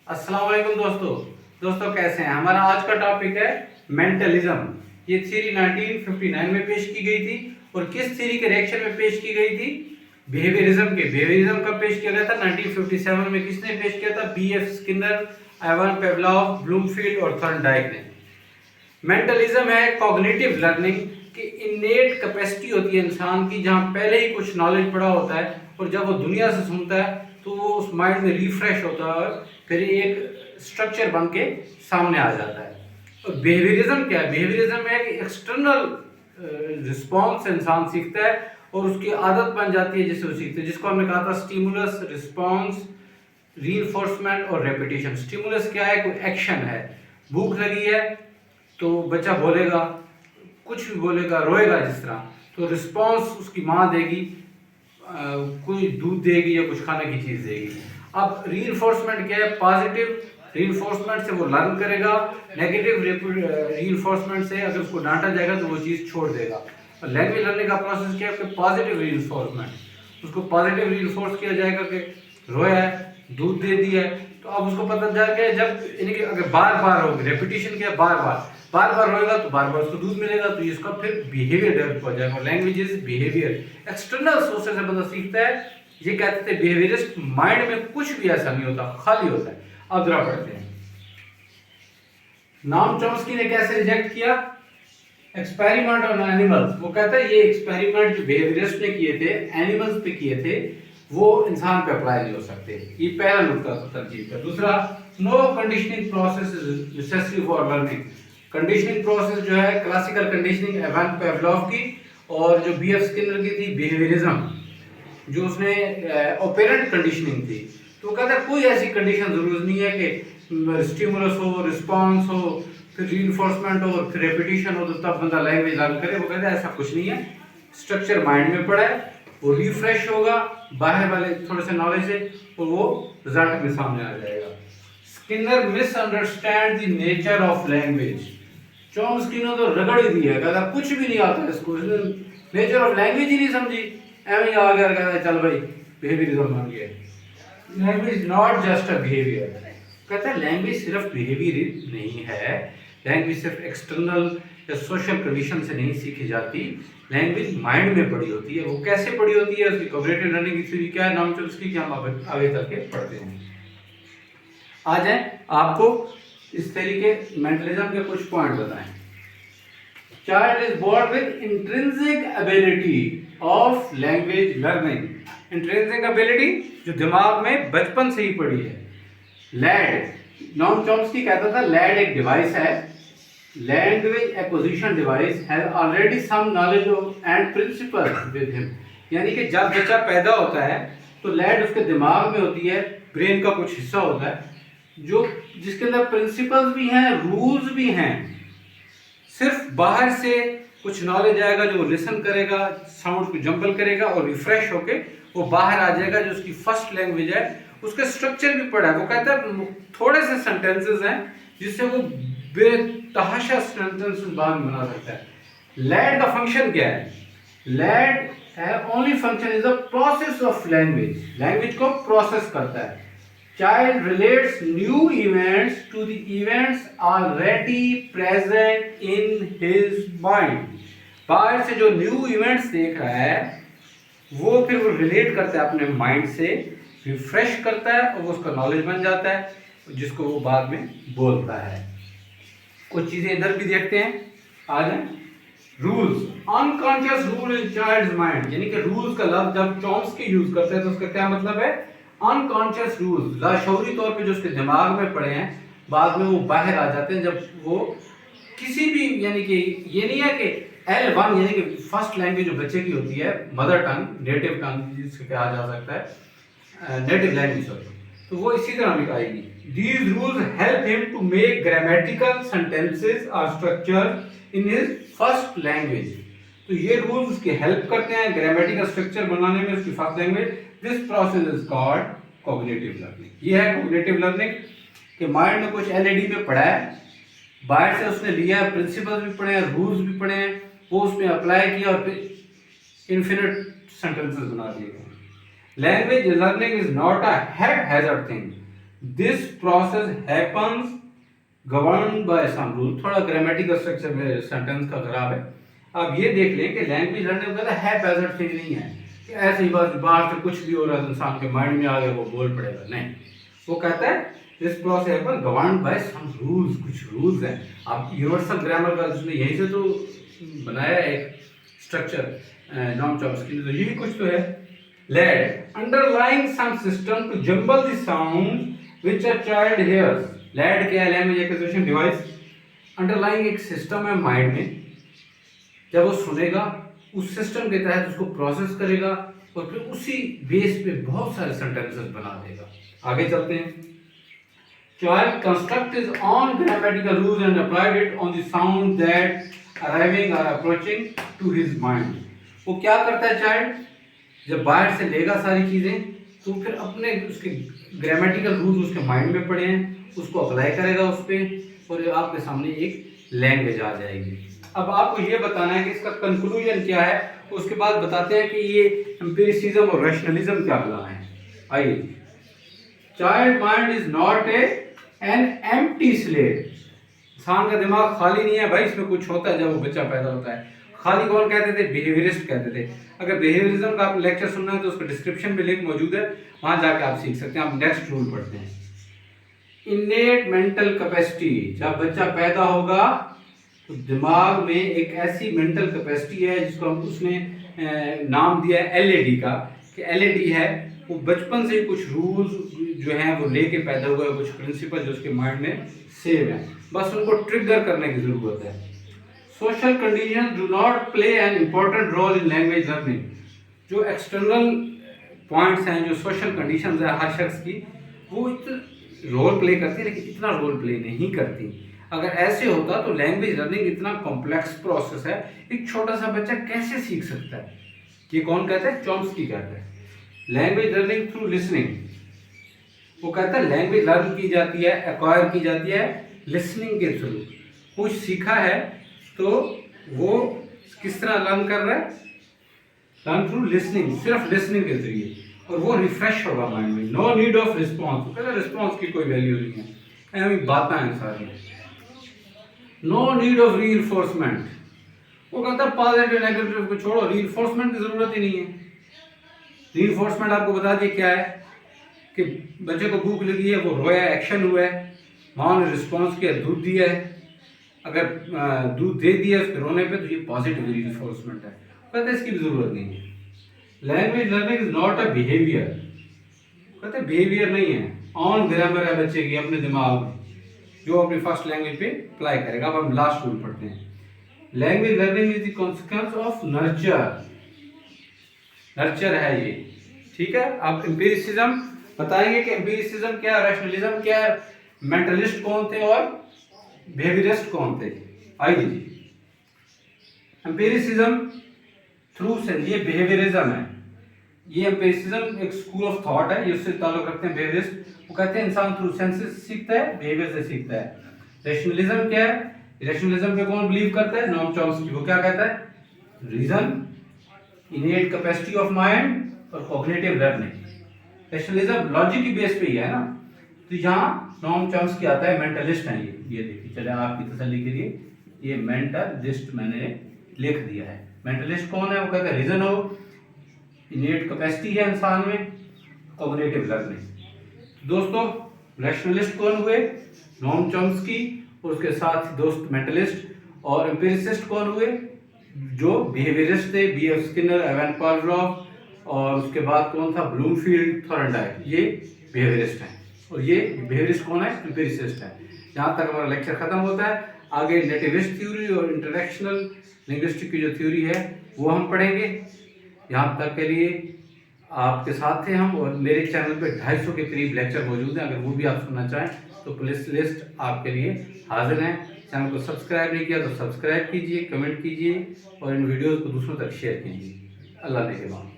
अस्सलाम वालेकुम दोस्तों कैसे हैं। हमारा आज का टॉपिक है मेंटलिज्म। ये थ्योरी 1959 में पेश की गई थी और किस थ्योरी के रिएक्शन में पेश की गई थी? बिहेवियरिज्म कब पेश किया गया था? 1957 में। किसने पेश किया था? बी.एफ. स्किनर, आइवान पेवलोव, ब्लूमफील्ड और थॉर्नडाइक ने। मेंटलिज्म है कॉग्निटिव लर्निंग की इनेट कैपेसिटी होती है इंसान की, जहां पहले ही कुछ नॉलेज पड़ा होता है और जब वो दुनिया से सुनता है तो वो उस माइंड में रिफ्रेश होता है, फिर एक स्ट्रक्चर बन के सामने आ जाता है। और बिहेवियरिज्म क्या है? बिहेवियरिज्म है कि एक्सटर्नल रिस्पॉन्स इंसान सीखता है और उसकी आदत बन जाती है जिसे वो सीखते हैं, जिसको हमने कहा था स्टिमुलस, रिस्पॉन्स, रीइंफोर्समेंट और रेपिटेशन। स्टिमुलस क्या है? कोई एक्शन है। भूख लगी है तो बच्चा बोलेगा, कुछ भी बोलेगा, रोएगा जिस तरह, तो रिस्पॉन्स उसकी माँ देगी, कोई दूध देगी या कुछ खाने की चीज़ देगी। अब रीइंफोर्समेंट क्या है? पॉजिटिव रीइंफोर्समेंट से वो लर्न करेगा, नेगेटिव रीइंफोर्समेंट से अगर उसको डांटा जाएगा तो वो चीज़ छोड़ देगा। और लैंग्वेज लर्निंग का प्रोसेस क्या है? पॉजिटिव रीइंफोर्समेंट, उसको पॉजिटिव रीइंफोर्स किया जाएगा कि रोया है, दूध दे दिया है, तो अब उसको पता चल गया, जब यानी कि अगर बार बार होगी, रेपिटेशन क्या है? बार बार होएगा तो बार बार उसको दूध मिलेगा, तो इसका फिर बिहेवियर डेवलप हो जाएगा। Language is behaviour, external sources से बंदा सीखता है। ये कहते थे बिहेवियरिस्ट, माइंड में कुछ भी ऐसा नहीं होता, खाली होता है। अब जरा पढ़ते हैं। नॉम चॉम्स्की ने कैसे रिजेक्ट किया? Experiment on animals. वो कहता है ये एक्सपेरिमेंट जो बिहेवियरिस्ट ने किए थे, एनिमल्स पे किए थे, वो इंसान पे अप्लाई नहीं हो सकते। ये पहला नुकता तरजीह है। दूसरा, no conditioning process is necessary for learning. Conditioning process जो है, क्लासिकल कंडीशनिंग इवान पेवलोव की और जो बी.एफ. स्किनर की थी बिहेवियरिज्म, जो उसने ऑपरेंट कंडीशनिंग थी, तो वो कहता है कोई ऐसी कंडीशन जरूरत नहीं है कि स्टिमुलस हो, रिस्पॉन्स हो, फिर रीइंफोर्समेंट हो, फिर रेपिटेशन हो तो तब बंदा लैंग्वेज लर्न करे। वो कहता है ऐसा कुछ नहीं है, स्ट्रक्चर माइंड में पड़ा है, वो रिफ्रेश होगा बाहर वाले थोड़े से नॉलेज से और वो रिजल्ट में सामने आ जाएगा। Skinner misunderstand the nature of language. Chomsky ने तो रगड़ ही दिया, कहता कुछ भी नहीं आता इसको, नेचर ऑफ लैंग्वेज ही नहीं समझी, एवं आ गया, कहता चल भाई बिहेवियरिज्म मान गया। Language not just a behaviour, कहता है लैंग्वेज सिर्फ बिहेवियर नहीं है, लैंग्वेज सिर्फ एक्सटर्नल या सोशल कंडीशन से नहीं सीखी जाती, लैंग्वेज माइंड में पड़ी होती है। वो कैसे पड़ी होती है? उसकी कॉग्निटिव लर्निंग की थ्योरी क्या है, नाम चॉम्स्की की, हम आगे चल के पढ़ते हैं। आ जाए आपको इस तरीके मेंटलिज्म के कुछ पॉइंट बताएं। Child is born with intrinsic ability of language learning. Intrinsic ability जो दिमाग में बचपन से ही पड़ी है। लैड, नॉम चॉम्स्की कहता था लैड एक डिवाइस है, language acquisition device, has already some knowledge of and principles with him. यानी कि जब बच्चा पैदा होता है तो लैड उसके दिमाग में होती है, ब्रेन का कुछ हिस्सा होता है जो जिसके अंदर प्रिंसिपल्स भी हैं, रूल्स भी हैं। सिर्फ बाहर से कुछ नॉलेज आएगा जो लिसन करेगा, साउंड को जंबल करेगा और रिफ्रेश होके वो बाहर आ जाएगा, जो उसकी फर्स्ट लैंग्वेज है, उसका स्ट्रक्चर भी पड़ा है। वो कहता है थोड़े से सेंटेंसेस हैं जिससे वो बेतहाशा सेंटेंसेस बाद में बना सकता है। लैड का फंक्शन क्या है? LAD only function is the process of language, language को प्रोसेस करता है। Child relates new events to the events already present in his mind. बाहर से जो न्यू इवेंट्स देख रहा है वो फिर वो रिलेट करता है अपने माइंड से, रिफ्रेश करता है और वो उसका नॉलेज बन जाता है जिसको वो बाद में बोलता है। कुछ चीजें इधर भी देखते हैं, आ जाए। Rules, unconscious rule in child's mind, यानी कि रूल्स का लफ्ज जब चॉम्स्की यूज करते हैं तो उसका क्या मतलब है? अनकॉन्शियस रूल्स, लाशऊरी तौर पे जो उसके दिमाग में पड़े हैं, बाद में वो बाहर आ जाते हैं जब वो किसी भी, यानी कि ये नहीं है कि L1 यानी कि फर्स्ट लैंग्वेज जो बच्चे की होती है, मदर टंग, नेटिव टंग जिसको कहा जा सकता है, नेटिव लैंग्वेज सॉरी, तो वो इसी तरह भी आएगी। These rules help him to make grammatical sentences or structure in his first language. तो ये रूल्स उसकी हेल्प करते हैं ग्रामेटिकल स्ट्रक्चर बनाने में उसकी first language. This process is called cognitive learning. ये है कॉग्निटिव लर्निंग कि माइंड में कुछ एलईडी में पड़ा है, बाहर से उसने लिया है, प्रिंसिपल्स भी पढ़े हैं, रूल्स भी पढ़े हैं, वो उसमें अप्लाई किया और फिर इन्फिनिट सेंटेंसेस बना दिए गए। Language learning is not a hazard thing, this process happens govern by sum rule. थोड़ा ग्रामेटिकल स्ट्रक्चर में सेंटेंस का खराब है। आप ये देख लें कि लैंग्वेज लर्निंग का है पैसेट थिंग नहीं है कि ऐसे ही बस बाहर से कुछ भी हो रहा है इंसान के माइंड में आ गया वो बोल पड़ेगा, नहीं। वो कहता है दिस प्रोसेस है गवर्न बाय सम रूल्स, कुछ रूल्स हैं। आप यूनिवर्सल ग्रामर का उसने यहीं से तो बनाया है एक स्ट्रक्चर नॉम चॉम्स्की ने, तो यही कुछ तो है। LAD underlying some system to jumble the sound which a child hears. LAD क्या है? Language acquisition device. अंडरलाइंग एक सिस्टम है माइंड में, जब वो सुनेगा उस सिस्टम के तहत उसको प्रोसेस करेगा और फिर उसी बेस पे बहुत सारे सेंटेंसेस बना देगा। आगे चलते हैं। Child construct is on grammatical rules and applied it on the sound that arriving और अप्रोचिंग टू हिज माइंड। वो क्या करता है चाइल्ड? जब बाहर से लेगा सारी चीजें तो फिर अपने उसके ग्रामेटिकल रूल्स उसके माइंड में पड़े हैं, उसको अप्लाई करेगा उस पर और आपके सामने एक लैंग्वेज आ जाएगी। अब आपको ये बताना है कि इसका कंक्लूजन क्या है, उसके बाद बताते हैं कि ये एम्पिरिसिज्म और रैशनलिज्म क्या बना है। आइए। Child mind is not an empty slate. इंसान का दिमाग खाली नहीं है भाई, इसमें कुछ होता है जब वो बच्चा पैदा होता है। खाली कौन कहते थे? बिहेवियरिस्ट कहते थे। अगर बिहेवियरिज्म का आप लेक्चर सुनना है तो उसका डिस्क्रिप्शन में लिंक मौजूद है, वहां जाके आप सीख सकते हैं। आप नेक्स्ट रूल पढ़ते हैं। इनेट मेंटल कैपेसिटी। जब बच्चा पैदा होगा तो दिमाग में एक ऐसी मेंटल कैपेसिटी है जिसको हम उसने नाम दिया है एलएडी का, कि एलएडी है वो बचपन से कुछ रूल्स जो हैं वो लेके पैदा हुआ है, कुछ प्रिंसिपल जो उसके माइंड में सेव है, बस उनको ट्रिगर करने की जरूरत है। Social conditions do not play an important role in language learning. जो एक्सटर्नल पॉइंट्स हैं, जो सोशल कंडीशंस है हर शख्स की, वो रोल प्ले करती है लेकिन इतना रोल प्ले नहीं करती। अगर ऐसे होता तो लैंग्वेज लर्निंग इतना कॉम्प्लेक्स प्रोसेस है, एक छोटा सा बच्चा कैसे सीख सकता है? ये कौन कहता है? चॉम्स्की कहता है। Language learning through listening. वो कहता है लैंग्वेज लर्न की जाती है, एक्वायर की जाती है लिसनिंग के थ्रू। कुछ सीखा है तो वो किस तरह लर्न कर रहा है? लर्न थ्रू लिसनिंग, सिर्फ लिसनिंग के जरिए, और वो रिफ्रेश होगा माइंड में। No need of response. वो कहता है रिस्पॉन्स की कोई वैल्यू नहीं है, ऐसी बातें हैं सारी। No need of reinforcement. वो कहता है पॉजिटिव नेगेटिव को छोड़ो, रीइंफोर्समेंट की जरूरत ही नहीं है। रीइंफोर्समेंट आपको बता दिए क्या है, कि बच्चे को भूख लगी है, वो रोया, एक्शन हुआ है, माँ ने रिस्पॉन्स किया, दूध दिया है। अगर दूध दे दिया उसके रोने पे तो ये पॉजिटिव रीइंफोर्समेंट है। कहते हैं इसकी भी जरूरत नहीं है। Language learning is not a behaviour. कहते हैं बिहेवियर नहीं है, ऑन ग्रामर है बच्चे की अपने दिमाग में, जो अपनी फर्स्ट लैंग्वेज पे अप्लाई करेगा। अब हम लास्ट रूल पढ़ते हैं। Language learning is the consequence of nurture. Nurture है ये, ठीक है। अब एम्पिरिसिज्म बताएंगे कि एम्पिरिसिज्म क्या है, रैशनलिज्म क्या है, मेंटलिस्ट कौन थे और बिहेवियरिस्ट कौन थे। आइए जी। एम्पिरिसिज्म थ्रू सेंस, ये बिहेवियरिज्म है। ये एम्पिरिसिज्म एक स्कूल ऑफ थॉट है, ये उससे ताल्लुक रखते हैं बिहेवियरिस्ट। वो कहते हैं इंसान थ्रू सेंसेस सीखता है, बिहेवियर से सीखता है। रैशनलिज्म क्या है? रैशनलिज्म पे कौन बिलीव करता है? Noam Chomsky. वो क्या कहता है? Reason, innate capacity of mind और कॉग्निटिव लर्निंग। रैशनलिज्म लॉजिक की बेस पे ही है ना। तो यहाँ नॉम चॉम्स्की आता है, मेंटलिस्ट है ये देखिए, चले आपकी तसल्ली के लिए ये मेंटलिस्ट मैंने लिख दिया है। मेंटलिस्ट कौन है? वो कहता है रीजन हो, इनेट कैपेसिटी है इंसान में, कॉग्निटिव लर्निंग। दोस्तों रैशनलिस्ट कौन हुए? नॉम चॉम्स्की, और उसके साथ दोस्त मेंटलिस्ट। और एम्पिरिसिस्ट कौन हुए? जो बिहेवियरिस्ट थे, बी.एफ. स्किनर, एवन पावलोव, और उसके बाद कौन था? Bloomfield, Thorndike. ये बिहेवियरिस्ट हैं। और ये बिहेवियरिस्ट कौन है? एम्पिरिसिस्ट है। यहाँ तक हमारा लेक्चर खत्म होता है। आगे नेटिविस्ट थ्योरी और इंटरैक्शनल लिंग्विस्टिक की जो थ्योरी है वो हम पढ़ेंगे। यहाँ तक के लिए आपके साथ थे हम, और मेरे चैनल पे 250 के करीब लेक्चर मौजूद हैं। अगर वो भी आप सुनना चाहें तो प्लेलिस्ट लिस्ट आपके लिए हाजिर है। चैनल को सब्सक्राइब नहीं किया तो सब्सक्राइब कीजिए, कमेंट कीजिए और इन वीडियोज़ को दूसरों तक शेयर कीजिए। अल्लाह ने के बाद।